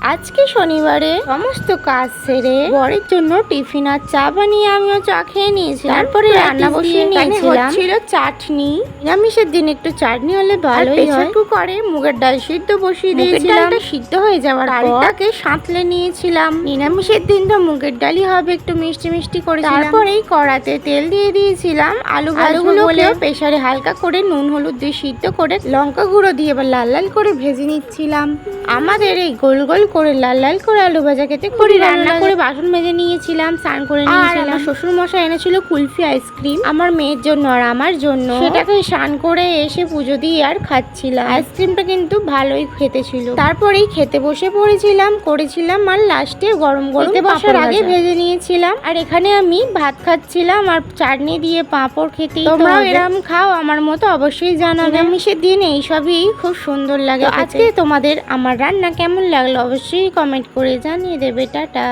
আজকে শনিবারে সমস্ত কাজ সেরে বরের জন্য টিফিন আর চা বানিয়ে আমিও চা খেয়ে নিয়েছি। তারপরে রান্না বসিয়ে নিয়েছিলাম, ছিল চাটনি। নিরামিষের দিন একটু চাটনি হলে ভালোই হয়। কুকারে মুগের ডাল সিদ্ধ বসিয়ে দিয়েছিলাম, সিদ্ধ হয়ে যাওয়ার পর তাকে সাঁতলে নিয়েছিলাম। নিরামিষের দিন তো মুগের ডালই হবে, একটু মিষ্টি মিষ্টি করে। তারপরেই কড়াতে তেল দিয়ে দিয়েছিলাম, আলুগুলো প্রেসারে হালকা করে নুন হলুদ দিয়ে সিদ্ধ করে লঙ্কা গুঁড়ো দিয়ে এবার লাল লাল করে ভেজে নিচ্ছিলাম। আমাদের এই গোল গোল করে লাল লাল করে আলু ভাজা খেতে খুবই রান্না করে বাসন মেজে নিয়েছিলাম, স্নান করে নিয়েছিলাম। শ্বশুর মশাই এনেছিল কুলফি আইসক্রিম আমার মেয়ের জন্য আর আমার জন্য। সেটাকে স্নান করে এসে পুজো দিয়ে আর খাচ্ছিলাম। আইসক্রিমটা কিন্তু ভালোই খেতে ছিল। তারপরেই খেতে বসে পড়েছিলাম, করেছিলাম আর লাস্টে গরম গরম বসার আগে ভেজে নিয়েছিলাম। আর এখানে আমি ভাত খাচ্ছিলাম আর চাটনি দিয়ে পাঁপড় খেতে। তোমরাও এরকম খাও আমার মতো অবশ্যই জানাবে। নিরামিষের দিন এইসবই খুব সুন্দর লাগে। আজকে তোমাদের আমার রান্না কেমন লাগলো অবশ্যই কমেন্ট করে জানিয়ে দেবে। টাটা।